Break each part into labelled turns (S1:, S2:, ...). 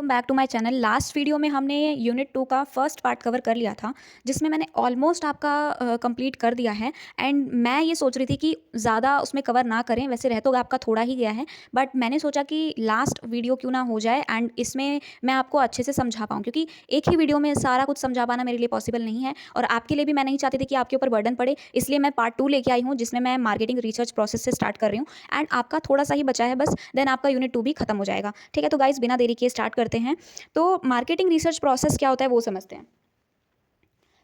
S1: Welcome back to my channel. Last video में हमने unit 2 का फर्स्ट पार्ट कवर कर लिया था, जिसमें मैंने ऑलमोस्ट आपका कंप्लीट कर दिया है। एंड मैं ये सोच रही थी कि ज़्यादा उसमें कवर ना करें, वैसे रह तो आपका थोड़ा ही गया है, बट मैंने सोचा कि लास्ट वीडियो क्यों ना हो जाए एंड इसमें मैं आपको अच्छे से समझा पाऊँ, क्योंकि एक ही वीडियो में सारा कुछ समझा पाना मेरे लिए पॉसिबल नहीं है और आपके लिए भी मैं नहीं चाहती थी कि आपके ऊपर बर्डन पड़े। इसलिए मैं पार्ट 2 लेके आई हूँ, जिसमें मैं मार्केटिंग रिसर्च प्रोसेस से स्टार्ट कर रही हूँ एंड आपका थोड़ा सा ही बचा है बस, देन आपका यूनिट 2 भी खत्म हो जाएगा। ठीक है, तो गाइस बिना देरी किए स्टार्ट करते हैं। तो मार्केटिंग रिसर्च प्रोसेस क्या होता है वो समझते हैं।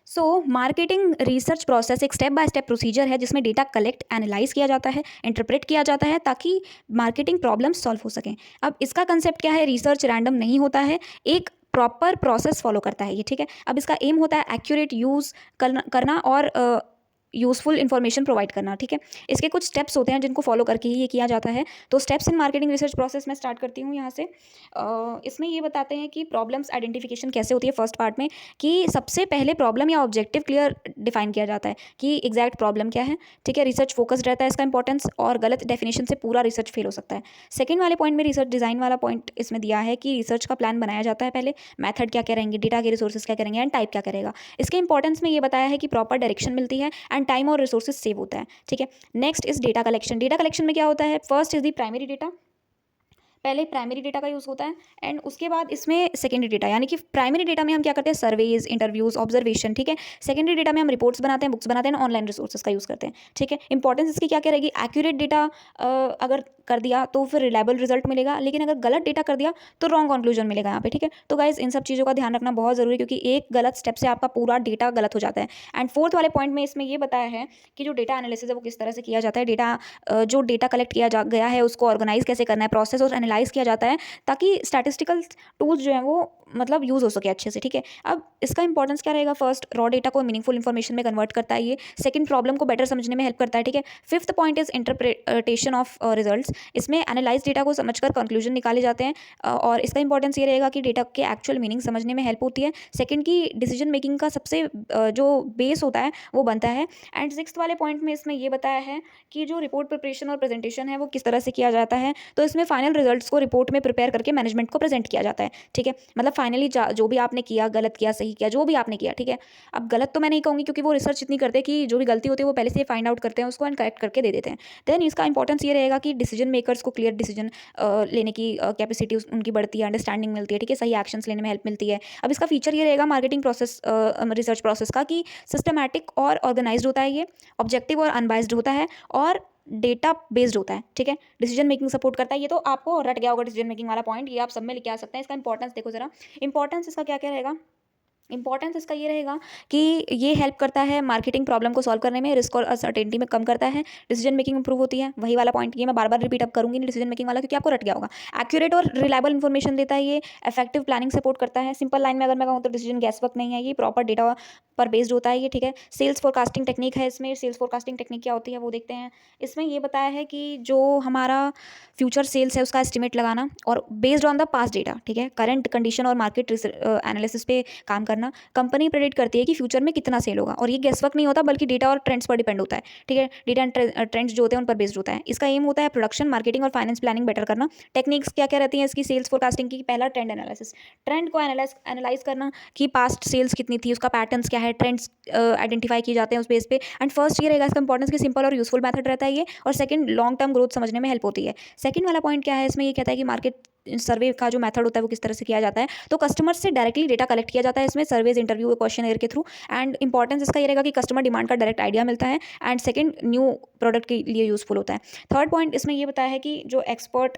S1: सो मार्केटिंग रिसर्च प्रोसेस एक स्टेप बाय स्टेप प्रोसीजर है, जिसमें डेटा कलेक्ट एनालाइज किया जाता है, इंटरप्रेट किया जाता है, ताकि मार्केटिंग प्रॉब्लम सॉल्व हो सकें। अब इसका कंसेप्ट क्या है, रिसर्च रैंडम नहीं होता है, एक प्रॉपर प्रोसेस फॉलो करता है ये। ठीक है, अब इसका एम होता है एक्यूरेट यूज़ करना और यूज़फुल इन्फॉर्मेशन प्रोवाइड करना। ठीक है, इसके कुछ स्टेप्स होते हैं जिनको फॉलो करके ही ये किया जाता है। तो steps in marketing research process में स्टार्ट करती हूँ यहाँ से। इसमें ये बताते हैं कि प्रॉब्लम्स आइडेंटिफिकेशन कैसे होती है फर्स्ट पार्ट में, कि सबसे पहले प्रॉब्लम या ऑब्जेक्टिव क्लियर डिफाइन किया जाता है कि एग्जैक्ट प्रॉब्लम क्या है। ठीक है, रिसर्च फोकस्ड रहता है इसका इंपॉर्टेंस, और गलत डेफिनेशन से पूरा रिसर्च फेल हो सकता है। सेकंड वाले पॉइंट में रिसर्च डिज़ाइन वाला पॉइंट इसमें दिया है कि रिसर्च का प्लान बनाया जाता है पहले, मैथड क्या क्या रहेंगे, डेटा के रिसोर्सेज क्या करेंगे एंड टाइप क्या करेगा। इसके इंपॉर्टेंस में ये बताया है कि प्रॉपर डायरेक्शन मिलती है एंड टाइम और रिसोर्सेज सेव होता है। ठीक है, next is data collection. Data collection में क्या होता है, first is the primary data, पहले प्राइमरी डेटा का यूज़ होता है एंड उसके बाद इसमें सेकेंडरी डेटा, यानी कि प्राइमरी डेटा में हम क्या करते हैं, सर्वेज, इंटरव्यूज, ऑब्जर्वेशन। ठीक है, सेकेंडरी डेटा में हम रिपोर्ट्स बनाते हैं, बुक्स बनाते हैं, ऑनलाइन रिसोर्सेज का यूज़ करते हैं। ठीक है, इंपॉर्टेंस इसकी क्या क्या रहेगी, एक्यूरेट डेटा अगर कर दिया तो फिर रिलायबल रिजल्ट मिलेगा, लेकिन अगर गलत डेटा कर दिया तो रॉन्ग कंक्लूजन मिलेगा यहाँ पे। ठीक है, तो गाइज इन सब चीज़ों का ध्यान रखना बहुत ज़रूरी है, क्योंकि एक गलत स्टेप से आपका पूरा डेटा गलत हो जाता है। एंड फोर्थ वाले पॉइंट में इसमें ये बताया है कि जो डेटा एनालिसिस है वो किस तरह से किया जाता है, डेटा जो डेटा कलेक्ट किया जा गया है उसको ऑर्गेनाइज कैसे करना है, प्रोसेस और एनालाइज किया जाता है, ताकि स्टैटिस्टिकल टूल्स जो हैं वो मतलब यूज़ हो सके अच्छे से। ठीक है, अब इसका इंपॉर्टेंस क्या रहेगा, फर्स्ट रॉ डेटा को मीनिंगफुल इन्फॉर्मेशन में कन्वर्ट करता है ये, सेकंड प्रॉब्लम को बेटर समझने में हेल्प करता है। ठीक है, fifth point is interpretation of results, इसमें एनालाइज डेटा को समझकर कंक्लूजन निकाले जाते हैं और इसका इंपॉर्टेंस ये रहेगा कि डेटा के एक्चुअल मीनिंग समझने में हेल्प होती है। सेकंड की डिसीजन मेकिंग का सबसे जो बेस होता है वो बनता है। एंड सिक्स्थ वाले पॉइंट में इसमें ये बताया है कि जो रिपोर्ट प्रिपरेशन और प्रेजेंटेशन है वो किस तरह से किया जाता है, तो इसमें फाइनल रिजल्ट्स को रिपोर्ट में प्रिपेयर करके मैनेजमेंट को प्रेजेंट किया जाता है। ठीक है, मतलब फाइनली जो भी आपने किया, गलत किया, सही किया, जो भी आपने किया। ठीक है, अब गलत तो मैं नहीं कहूँगी, क्योंकि वो रिसर्च इतनी करते हैं कि जो भी गलती होती है वो पहले से फाइंड आउट करते हैं उसको एंड करेक्ट करके दे देते हैं। देन इसका इंपॉर्टेंस ये रहेगा कि डिसीजन मेकर्स को क्लियर डिसीजन लेने की कैपेसिटी उनकी बढ़ती है, अंडरस्टैंडिंग मिलती है। ठीक है, सही एक्शंस लेने में हेल्प मिलती है। अब इसका फीचर ये रहेगा मार्केटिंग प्रोसेस रिसर्च प्रोसेस का, कि सिस्टमैटिक और ऑर्गेनाइज्ड होता है, ये ऑब्जेक्टिव और अनबाइज्ड होता है और डेटा बेस्ड होता है। ठीक है, डिसीजन मेकिंग सपोर्ट करता है। ये तो आपको रट गया होगा डिसीजन मेकिंग वाला पॉइंट, ये आप सब में लेके आ सकते हैं। इसका इंपॉर्टेंस देखो जरा, इंपॉर्टेंस इसका क्या क्या रहेगा, इंपॉर्टेंस इसका ये रहेगा कि ये हेल्प करता है मार्केटिंग प्रॉब्लम को सॉल्व करने में, रिस्क और अनसर्टेनिटी में कम करता है, डिसीजन मेकिंग इंप्रूव होती है। वही वाला पॉइंट, ये मैं बार बार रिपीट अप करूंगी नहीं डिसीजन मेकिंग वाला, क्योंकि आपको रट गया होगा। एक्यूरेट और रिलायबल इन्फॉर्मेशन देता है ये, इफेक्टिव प्लानिंग सपोर्ट करता है। सिंपल लाइन में अगर मैं कहूँ तो डिसीजन गैस वर्क नहीं है, ये प्रॉपर डेटा पर बेस्ड होता है ये। ठीक है, सेल्स फोरकास्टिंग टेक्निक है इसमें। सेल्स फोरकास्टिंग टेक्निक क्या होती है वो देखते हैं। इसमें ये बताया है कि जो हमारा फ्यूचर सेल्स है उसका एस्टिमेट लगाना और based on the past data, ठीक है, करंट कंडीशन और मार्केट एनालिसिस पे काम करना। कंपनी प्रेडिक्ट करती है कि फ्यूचर में कितना सेल होगा, और ये गेस वर्क नहीं होता बल्कि डेटा और ट्रेंड्स पर डिपेंड होता है। ठीक है, डेटा एंड ट्रेंड्स जो होते हैं उन पर बेस्ड होता है। इसका एम होता है प्रोडक्शन, मार्केटिंग और फाइनेंस प्लानिंग बेटर करना। टेक्निक्स क्या क्या रहती हैं इसकी, सेल्स फोरकास्टिंग की, पहला ट्रेंड एनालिसिस, ट्रेंड को एनालाइज करना कि पास्ट सेल्स कितनी थी, उसका पैटर्न्स क्या है, ट्रेंड्स आइडेंटिफाई किए जाते हैं उस बेस पे। एंड फर्स्ट ये रहेगा इसका इंपॉर्टेंस कि सिंपल और यूजफुल मेथड रहता है ये, और सेकंड लॉन्ग टर्म ग्रोथ समझने में हेल्प होती है। सेकंड वाला पॉइंट क्या है इसमें, ये कहता है कि मार्केट सर्वे का जो मेथड होता है वो किस तरह से किया जाता है, तो कस्टमर से डायरेक्टली डेटा कलेक्ट किया जाता है इसमें, सर्वेज, इंटरव्यू, क्वेश्चन के थ्रू। एंड इंपॉर्टेंस इसका ये रहेगा कि कस्टमर डिमांड का डायरेक्ट आइडिया मिलता है। एंड सेकंड न्यू प्रोडक्ट के लिए यूजफुल होता है। थर्ड पॉइंट इसमें ये बताया है कि जो एक्सपर्ट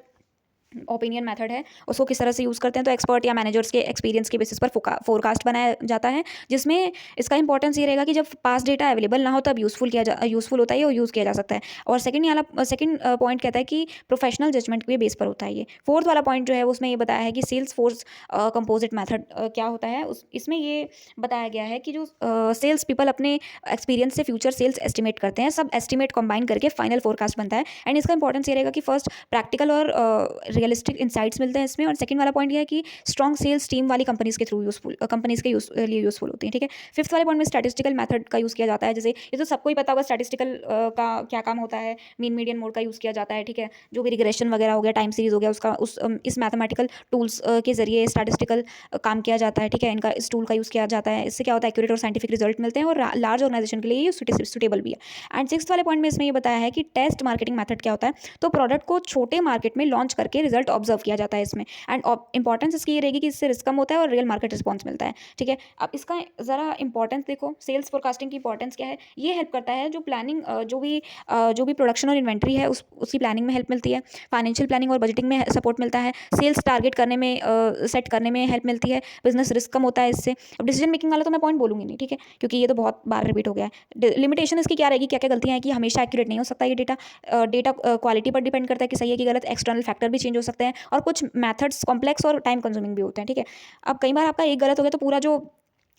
S1: ओपिनियन मेथड है उसको किस तरह से यूज़ करते हैं, तो एक्सपर्ट या मैनेजर्स के एक्सपीरियंस के बेसिस पर फोरकास्ट बनाया जाता है, जिसमें इसका इंपॉर्टेंस ये रहेगा कि जब पास डेटा अवेलेबल ना हो तब यूज़फुल होता है ये, और यूज़ किया जा सकता है। और सेकंड पॉइंट कहता है कि प्रोफेशनल जजमेंट के बेस पर होता है ये। फोर्थ वाला पॉइंट जो है उसमें ये बताया है कि सेल्स फोर्स कंपोजिट मैथड क्या होता है, इसमें ये बताया गया है कि जो सेल्स पीपल अपने एक्सपीरियंस से फ्यूचर सेल्स एस्टिमेट करते हैं, सब एस्टिमेट कंबाइन करके फाइनल फोरकास्ट बनता है। एंड इसका इंपॉर्टेंस ये रहेगा कि फर्स्ट प्रैक्टिकल और रियलिस्टिक इंसाइट्स मिलते हैं इसमें। और सेकंड वाला पॉइंट ये है कि स्ट्रॉन्ग सेल्स टीम वाली कंपनीज़ के थ्रू यूज़फुल, कंपनीज़ के लिए यूज़फुल होती हैं, ठीक है। फिफ्थ वाले पॉइंट में स्टैटिस्टिकल मेथड का यूज़ किया जाता है, जैसे ये तो सबको ही पता होगा स्टैटिस्टिकल का क्या काम होता है, मीन मीडियन मोड का यूज़ किया जाता है, ठीक है। जो भी रिग्रेशन वगैरह हो गया, टाइम सीरीज हो गया, उसका इस मैथमेटिकल टूल्स के जरिए स्टैटिस्टिकल काम किया जाता है, ठीक है। इनका इस टूल का यूज़ किया जाता है, इससे क्या होता है, एक्यूरेट और साइंटिफिक रिजल्ट मिलते हैं और लार्ज ऑर्गेनाइजेशन के लिए ये सुटेबल भी है। एंड सिक्स्थ वाले पॉइंट में इसमें ये बताया है कि टेस्ट मार्केटिंग मेथड क्या होता है, तो प्रोडक्ट को छोटे मार्केट में लॉन्च करके रिजल्ट ऑब्जर्व किया जाता है इसमें। एंड इंपॉर्टेंस इसकी ये रहेगी कि इससे रिस्क कम होता है और रियल मार्केट रिस्पॉन्स मिलता है, ठीक है। अब इसका ज़रा इंपॉर्टेंस देखो, सेल्स फोरकास्टिंग की इंपॉर्टेंस क्या है, ये हेल्प करता है जो प्लानिंग जो भी प्रोडक्शन और इन्वेंट्री है उसकी प्लानिंग में हेल्प मिलती है, फाइनेंशियल प्लानिंग और बजटिंग में सपोर्ट मिलता है, सेल्स टारगेट करने में सेट करने में हेल्प मिलती है, बिजनेस रिस्क कम होता है इससे। अब डिसीजन मेकिंग वाला तो मैं पॉइंट बोलूँगी नहीं, ठीक है, क्योंकि ये तो बहुत बार रिपीट हो गया है। लिमिटेशन इसकी क्या रहेगी, क्या क्या गलतियाँ हैं कि हमेशा एक्यूरेट नहीं हो सकता ये डेटा क्वालिटी पर डिपेंड करता है कि सही है कि गलत, एक्सटर्नल फैक्टर भी चेंज हो सकते हैं और कुछ मेथड्स कॉम्प्लेक्स और टाइम कंज्यूमिंग भी होते हैं, ठीक है। अब कई बार आपका एक गलत हो गया तो पूरा जो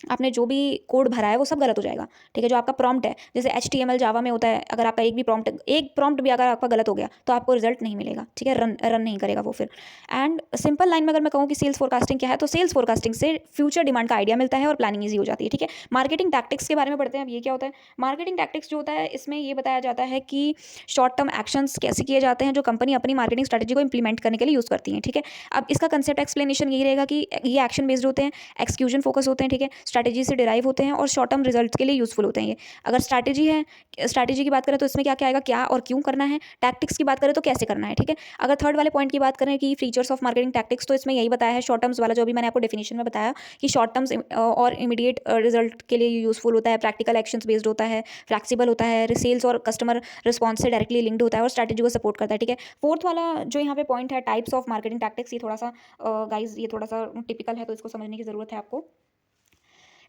S1: आपने जो भी कोड भरा है वो सब गलत हो जाएगा, ठीक है। जो आपका प्रॉम्प्ट है, जैसे HTML जावा में होता है, अगर आपका एक प्रॉम्प्ट भी अगर आपका गलत हो गया तो आपको रिजल्ट नहीं मिलेगा, ठीक है, रन नहीं करेगा वो फिर। एंड सिंपल लाइन में अगर मैं कहूँ कि सेल्स फोरकास्टिंग क्या है, तो सेल्स फोरकास्टिंग से फ्यूचर डिमांड का आइडिया मिलता है और प्लानिंग ईजी हो जाती है, ठीक है। मार्केटिंग टैक्टिक्स के बारे में पढ़ते हैं। अब ये क्या होता है, मार्केटिंग टैक्टिक्स जो होता है इसमें ये बताया जाता है कि शॉर्ट टर्म एक्शंस कैसे किए जाते हैं जो कंपनी अपनी मार्केटिंग स्ट्रेटेजी को इंप्लीमेंट करने के लिए यूज़ करती है, ठीक है। अब इसका कंसेप्ट एक्सप्लेनेशन यही रहेगा कि ये एक्शन बेस्ड होते हैं, एक्सक्यूजन फोकस होते हैं, ठीक है, स्ट्रेटेजी से डिराइव होते हैं और शॉर्ट टर्म रिजल्ट के लिए यूजफुल होते हैं ये। अगर स्ट्रैटेजी की बात करें तो इसमें क्या क्या आएगा, क्या और क्यों करना है, टैक्टिक्स की बात करें तो कैसे करना है, ठीक है। अगर थर्ड वाले पॉइंट की बात करें कि फीचर्स ऑफ मार्केटिंग टैक्टिक्स, तो इसमें यही बताया है शॉर्ट टर्म्स वाला, जो अभी मैंने आपको डेफिनेशन में बताया कि शॉर्ट टर्म्स और इमीडिएट रिजल्ट के लिए यूजफुल होता है, प्रैक्टिकल एक्शंस बेस्ड होता है, फ्लैक्सिबल होता है, सेल्स और कस्टमर रिस्पॉन्स से डायरेक्टली लिंक्ड होता है और स्ट्रैटेजी को सपोर्ट करता है, ठीक है। फोर्थ वाला जो यहाँ पे पॉइंट है, टाइप्स ऑफ मार्केटिंग टैक्टिक्स, ये थोड़ा सा गाइज ये थोड़ा सा टिपिकल है तो इसको समझने की जरूरत है आपको।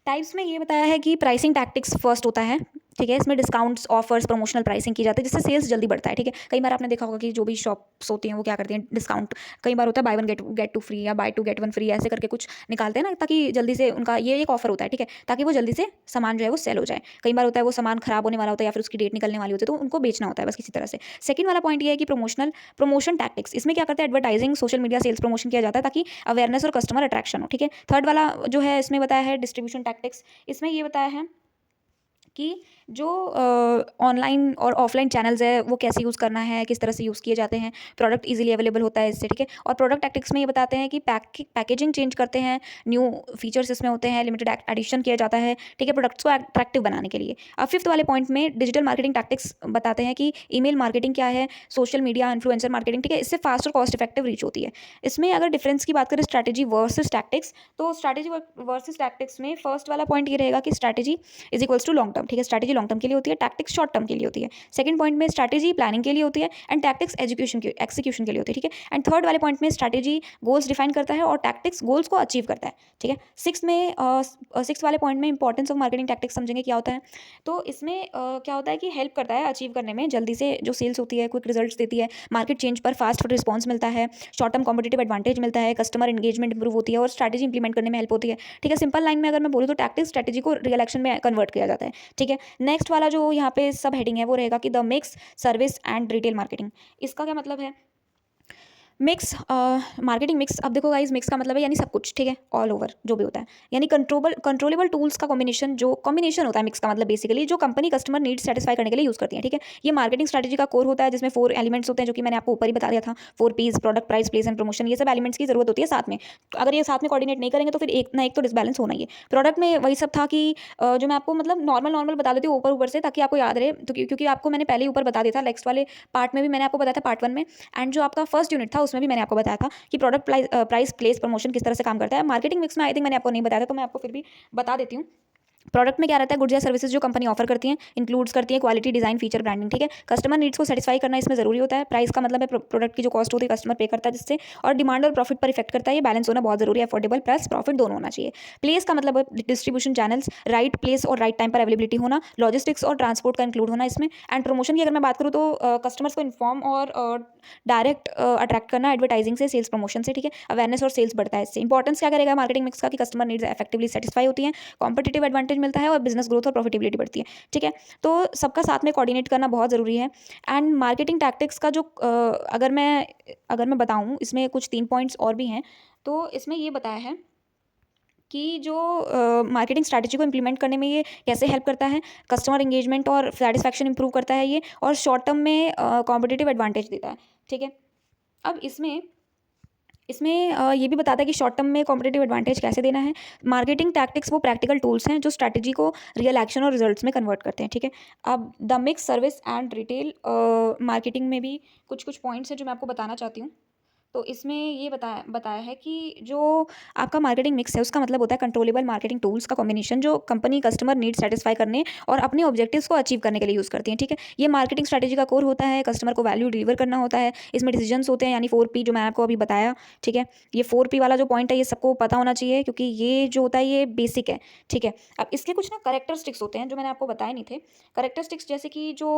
S1: टाइप्स में ये बताया है कि प्राइसिंग टैक्टिक्स फर्स्ट होता है, ठीक है। इसमें डिस्काउंट्स, ऑफर्स, प्रमोशनल प्राइसिंग की जाती है जिससे सेल्स जल्दी बढ़ता है, ठीक है। कई बार आपने देखा होगा कि जो भी शॉप्स होती हैं वो क्या करती हैं, डिस्काउंट कई बार होता है, buy one get two free या buy two get one free, ऐसे करके कुछ निकालते हैं ना, ताकि जल्दी से उनका ये एक ऑफर होता है, ठीक है, ताकि वो जल्दी से सामान जो है वो सेल हो जाए। कई बार होता है वो सामान खराब होने वाला होता है या फिर उसकी डेट निकलने वाली होती है तो उनको बेचना होता है बस किसी तरह से। सेकंड वाला पॉइंट ये है कि प्रमोशन टैक्टिक्स, इसमें क्या करते हैं, advertising, social media, sales promotion किया जाता है ताकि अवेयरनेस और कस्टमर अट्रैक्शन हो, ठीक है। थर्ड वाला जो है इसमें बताया है डिस्ट्रीब्यूशन टैक्टिक्स, इसमें ये बताया है कि जो ऑनलाइन और ऑफलाइन चैनल्स है वो कैसे यूज़ करना है, किस तरह से यूज़ किए जाते हैं, प्रोडक्ट इजीली अवेलेबल होता है इससे, ठीक है। और प्रोडक्ट टैक्टिक्स में ये बताते हैं कि पैकेजिंग चेंज करते हैं, न्यू फीचर्स इसमें होते हैं, लिमिटेड एडिशन किया जाता है, ठीक है, प्रोडक्ट्स को अट्रैक्टिव बनाने के लिए। अब फिफ्थ वाले पॉइंट में डिजिटल मार्केटिंग टैक्टिक्स बताते हैं कि ईमेल मार्केटिंग क्या है, सोशल मीडिया, इन्फ्लुएंसर मार्केटिंग, ठीक है, इससे फास्ट और कॉस्ट इफेक्टिव रीच होती है। इसमें अगर डिफरेंस की बात करें स्ट्रैटेजी वर्सेस टैक्टिक्स, तो स्ट्रैटेजी वर्सेस टैक्टिक्स में फर्स्ट वाला पॉइंट ये रहेगा कि strategy is equals to long term, ठीक है, स्ट्रैटेजी लॉन्ग टर्म के लिए होती है, टैक्टिक्स शॉर्ट टर्म के लिए होती है। सेकंड पॉइंट में स्ट्रैटेजी प्लानिंग के लिए होती है एंड टैक्टिक्स एक्सिक्यूशन के लिए होती है, ठीक है। एंड थर्ड वाले पॉइंट में स्ट्रैटेजी गोल्स डिफाइन करता है और टैक्टिक्स गोल्स को अचीव करता है, ठीक है। सिक्स वाले पॉइंट में इंपॉर्टेंस ऑफ मार्केटिंग टैक्टिक्स समझेंगे क्या होता है, तो इसमें क्या होता है कि हेल्प करता है अचीव करने में, जल्दी से जो सेल्स होती है क्विक रिजल्ट्स देती है, मार्केट चेंज पर फास्ट रिस्पॉन्स मिलता है, शॉर्ट टर्म कॉम्पिटिटिव एडवांटेज मिलता है, कस्टमर एंगेजमेंट इंप्रूव होती है और स्ट्रैटेजी इंप्लीमेंट करने में हेल्प होती है, ठीक है। सिंपल लाइन में अगर मैं बोलूँ तो टैक्टिक्स स्ट्रैटेजी को रियल एक्शन में कन्वर्ट किया जाता है, ठीक है। नेक्स्ट वाला जो यहाँ पे सब हेडिंग है वो रहेगा कि the mix, service and retail marketing. इसका क्या मतलब है, मिक्स, मार्केटिंग मिक्स। अब देखो गाइज, मिक्स का मतलब है यानी सब कुछ, ठीक है, ऑल ओवर जो भी होता है, यानी कंट्रोलेबल टूल्स का कॉम्बिनेशन होता है मिक्स का मतलब, बेसिकली जो कंपनी कस्टमर नीड सेटिस्फाई करने के लिए यूज़ करती है, ठीक है। ये मार्केटिंग स्ट्रैटेजी का कोर होता है जिसमें 4 एलिमेंट्स होते हैं जो कि मैंने आपको ऊपर ही बता दिया था, 4 P's, product, price, place and promotion, ये सब एलिमेंट्स की जरूरत होती है साथ में। तो अगर ये साथ में कोऑर्डिनेट नहीं करेंगे तो फिर एक ना एक तो डिसबैलेंस होना ही है। प्रोडक्ट में वही सब था कि जो मैं आपको मतलब नॉर्मल बता देती हूँ ऊपर से, ताकि आपको याद रहे, तो क्योंकि आपको मैंने पहले ही ऊपर बता दिया था, नेक्स्ट वाले पार्ट में भी मैंने आपको बताया था, पार्ट 1 में, एंड जो आपका फर्स्ट यूनिट था उसमें भी मैंने आपको बताया था कि प्रोडक्ट प्राइस प्लेस प्रमोशन किस तरह से काम करता है। मार्केटिंग मिक्स में आई थिंक मैंने आपको नहीं बताया था, तो मैं आपको फिर भी बता देती हूँ। प्रोडक्ट में क्या रहता है, गुड्स या सर्विसेज जो कंपनी ऑफर करती हैं, इंक्लूड्स करती है क्वालिटी, डिजाइन, फीचर, ब्रांडिंग, ठीक है। कस्टमर नीड्स को सेटिस्फाई करना इसमें जरूरी होता है। प्राइस का मतलब है प्रोडक्ट की जो कॉस्ट होती है कस्टमर पे करता है जिससे, और डिमांड और प्रॉफिट पर इफेक्ट करता है, ये बैलेंस होना बहुत जरूरी है, अफोर्डेबल प्लस प्रॉफिट दोनों होना चाहिए। प्लेस का मतलब है डिस्ट्रीब्यूशन चैनल्स, राइट प्लेस और राइट टाइम पर अवेलेबिलिटी होना, लॉजिस्टिक्स और ट्रांसपोर्ट का इंक्लूड होना इसमें। एंड प्रमोशन की अगर मैं बात करूँ तो कस्टमर्स को इन्फॉर्म और डायरेक्ट अट्रैक्ट करना एडवर्टाइजिंग से, सेल्स प्रमोशन से, ठीक है। अवेयरनेस और सेल्स बढ़ता है इससे। इंपॉर्टेंस क्या करेगा मार्केटिंग मिक्स का कि कस्टमर नीड्स इफेक्टिवली सेटिस्फाई होती है, कॉम्पिटिटिव एडवांटेज एडवांटेज मिलता है और बिजनेस ग्रोथ और प्रॉफिटेबिलिटी बढ़ती है, ठीक है। तो सबका साथ में कोऑर्डिनेट करना बहुत ज़रूरी है। एंड मार्केटिंग टैक्टिक्स का जो अगर मैं बताऊँ, इसमें कुछ 3 पॉइंट्स और भी हैं। तो इसमें ये बताया है कि जो मार्केटिंग स्ट्रैटेजी को इम्प्लीमेंट करने में ये कैसे हेल्प करता है, कस्टमर एंगेजमेंट और सैटिस्फैक्शन इंप्रूव करता है ये, और शॉर्ट टर्म में कॉम्पिटिटिव एडवांटेज देता है, ठीक है। अब इसमें इसमें ये भी बताता है कि शॉर्ट टर्म में कॉम्पिटिटिव एडवांटेज कैसे देना है। मार्केटिंग टैक्टिक्स वो प्रैक्टिकल टूल्स हैं जो स्ट्रैटेजी को रियल एक्शन और रिजल्ट्स में कन्वर्ट करते हैं, ठीक है। अब the mix service and retail marketing में भी कुछ कुछ पॉइंट्स हैं जो मैं आपको बताना चाहती हूँ। तो इसमें ये बताया बताया है कि जो आपका मार्केटिंग मिक्स है उसका मतलब होता है कंट्रोलेबल मार्केटिंग टूल्स का कॉम्बिनेशन जो कंपनी कस्टमर नीड सेटिस्फाई करने और अपने ऑब्जेक्टिव्स को अचीव करने के लिए यूज़ करती है, ठीक है। ये मार्केटिंग स्ट्रैटेजी का कोर होता है, कस्टमर को वैल्यू डिलीवर करना होता है, इसमें डिसीजंस होते हैं यानी 4P जो मैंने आपको अभी बताया, ठीक है। ये 4P वाला जो पॉइंट है ये सबको पता होना चाहिए क्योंकि ये जो होता है ये बेसिक है, ठीक है। अब इसके कुछ ना करेक्टरिस्टिक्स होते हैं जो मैंने आपको बताए नहीं थे। करेक्टरिस्टिक्स जैसे कि जो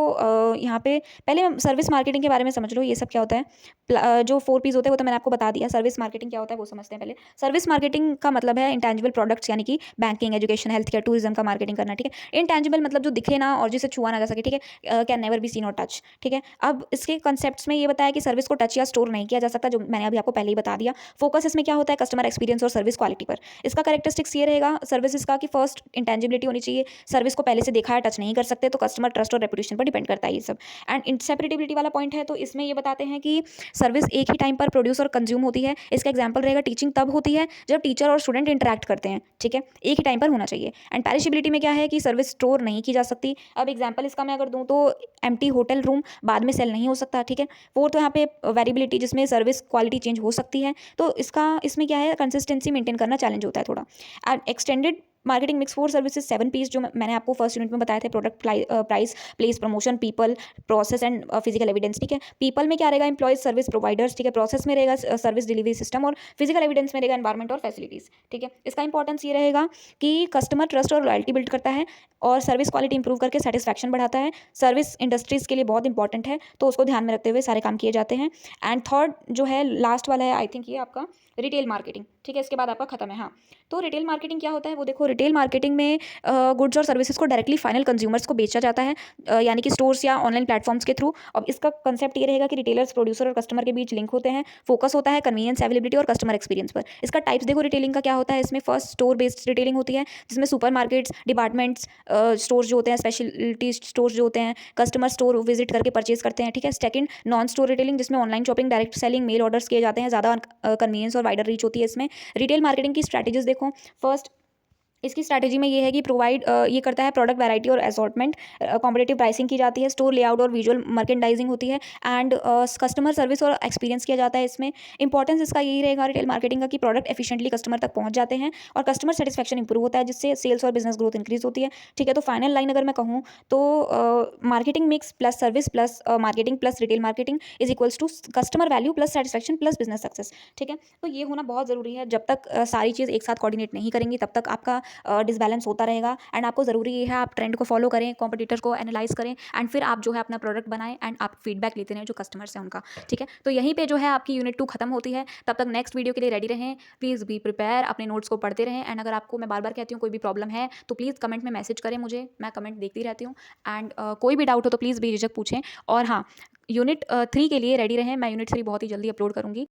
S1: यहाँ पे पहले सर्विस मार्केटिंग के बारे में समझ लो, ये सब क्या होता है। जो 4Ps होते हैं वो तो मैंने आपको बता दिया। सर्विस मार्केटिंग क्या होता है वो समझते हैं पहले। सर्विस मार्केटिंग का मतलब है इंटेंजिबल प्रोडक्ट्स यानी कि banking, education, health care, tourism का मार्केटिंग करना, ठीक है। इंटेंजिबल मतलब जो दिखे ना और जिसे छुआ ना जा सके, ठीक है, कैन नेवर बी सीन और टच, ठीक है। अब इसके कॉन्सेप्ट्स में ये बताया कि सर्विस को टच या स्टोर नहीं किया जा सकता, जो मैंने अभी आपको पहले ही बता दिया। फोकस इसमें क्या होता है, कस्टमर एक्सपीरियंस और सर्विस क्वालिटी पर। इसका करेक्टरिस्टिक्स ये रहेगा सर्विसेज का कि फर्स्ट इंटेंजिबिलिटी होनी चाहिए, सर्विस को पहले से देखा है, टच नहीं कर सकते, तो कस्टमर ट्रस्ट और रेपुटेशन पर डिपेंड करता है ये सब। एंड इंसेपरेबिलिटी वाला पॉइंट है, तो इसमें ये बताते हैं कि सर्विस एक ही टाइम पर प्रोड्यूस और कंज्यूम होती है। इसका एग्जांपल रहेगा टीचिंग तब होती है जब टीचर और स्टूडेंट इंटरैक्ट करते हैं, ठीक है, एक ही टाइम पर होना चाहिए। एंड पेरिशेबिलिटी में क्या है कि सर्विस स्टोर नहीं की जा सकती। अब एग्जांपल इसका मैं अगर दूं तो एम्प्टी होटल रूम बाद में सेल नहीं हो सकता, ठीक है। फोर्थ यहाँ पे वेरिएबिलिटी जिसमें सर्विस क्वालिटी चेंज हो सकती है, तो इसमें क्या है कंसिस्टेंसी मेंटेन करना चैलेंज होता है थोड़ा। And extended marketing mix 4 services 7 Ps जो मैंने आपको फर्स्ट यूनिट में बताए थे, product, price, place, promotion, people, process and physical evidence, ठीक है। पीपल में क्या रहेगा, एम्प्लॉयज, सर्विस प्रोवाइडर्स, ठीक है। प्रोसेस में रहेगा सर्विस डिलीवरी सिस्टम, और फिजिकल एविडेंस में रहेगा एनवायरमेंट और फैसिलिटीज, ठीक है। इसका इंपॉर्टेंस ये रहेगा कि कस्टमर ट्रस्ट और लॉयल्टी बिल्ड करता है और सर्विस क्वालिटी इंप्रूव करके सेटिस्फैक्शन बढ़ाता है। सर्विस इंडस्ट्रीज के लिए बहुत इंपॉर्टेंट है, तो उसको ध्यान में रखते हुए सारे काम किए जाते हैं। एंड थर्ड जो है लास्ट वाला है, आई थिंक ये आपका रिटेल मार्केटिंग, ठीक है। इसके बाद आपका खत्म है। हाँ, तो रिटेल मार्केटिंग क्या होता है वो देखो। रिटेल मार्केटिंग में गुड्स और सर्विसेज को डायरेक्टली फाइनल कंज्यूमर्स को बेचा जाता है, यानी कि स्टोर्स या ऑनलाइन प्लेटफॉर्म्स के थ्रू। अब इसका कंसेप्ट ये रहेगा कि रिटेलर्स, प्रोड्यूसर और कस्टमर के बीच लिंक होते हैं। फोकस होता है कन्वीनियंस, अवेलेबिलिटी और कस्टमर एक्सपीरियंस पर। इसका टाइप्स देखो रिटेलिंग का क्या होता है। इसमें फर्स्ट स्टोर बेस्ड रिटेलिंग होती है जिसमें सुपर मार्केट्स, डिपार्टमेंट्स स्टोर्स जो होते हैं, स्पेशलिटी स्टोर्स जो होते हैं, कस्टमर स्टोर विजिट करके परचेज करते हैं, ठीक है। सेकंड नॉन स्टोर रिटेलिंग जिसमें online shopping, direct selling, mail orders किए जाते हैं, ज़्यादा कन्वीनियंस और वाइडर रीच होती है इसमें। रिटेल मार्केटिंग की स्ट्रैटेजीज देखो। फर्स्ट इसकी स्ट्रैटेजी में ये है कि प्रोवाइड ये करता है प्रोडक्ट वैरायटी और असॉर्टमेंट, कॉम्पिटेटिव प्राइसिंग की जाती है, स्टोर लेआउट और विजुअल मर्केंडाइजिंग होती है, एंड कस्टमर सर्विस और एक्सपीरियंस किया जाता है इसमें। इंपॉर्टेंस इसका यही रहेगा रिटेल मार्केटिंग का कि प्रोडक्ट एफिशिएंटली कस्टमर तक पहुंच जाते हैं और कस्टमर सेटिस्फैक्शन इंप्रूव होता है जिससे सेल्स और बिजनेस ग्रोथ इंक्रीज होती है, ठीक है। तो फाइनल लाइन अगर मैं कहूँ तो marketing mix plus service plus marketing plus retail marketing is equals to customer value plus satisfaction plus business success, ठीक है। तो ये होना बहुत ज़रूरी है। जब तक सारी चीज़ एक साथ कोऑर्डिनेट नहीं करेंगी तब तक आपका डिसबैलेंस होता रहेगा। एंड आपको ज़रूरी ये है आप ट्रेंड को फॉलो करें, कॉम्पिटिटर को एनालाइज करें, एंड फिर आप जो है अपना प्रोडक्ट बनाएं एंड आप फीडबैक लेते रहें जो कस्टमर्स हैं उनका, ठीक है। तो यहीं पे जो है आपकी यूनिट 2 खत्म होती है। तब तक नेक्स्ट वीडियो के लिए रेडी रहें। प्लीज़ बी प्रिपेयर, अपने नोट्स को पढ़ते रहें। एंड अगर आपको, मैं बार बार कहती हूँ, कोई भी प्रॉब्लम है तो प्लीज़ कमेंट में मैसेज करें मुझे, मैं कमेंट देखती रहती हूँ। एंड कोई भी डाउट हो तो प्लीज़ बेझिझक पूछें। और हाँ, यूनिट 3 के लिए रेडी रहें। मैं यूनिट 3 बहुत ही जल्दी अपलोड करूँगी।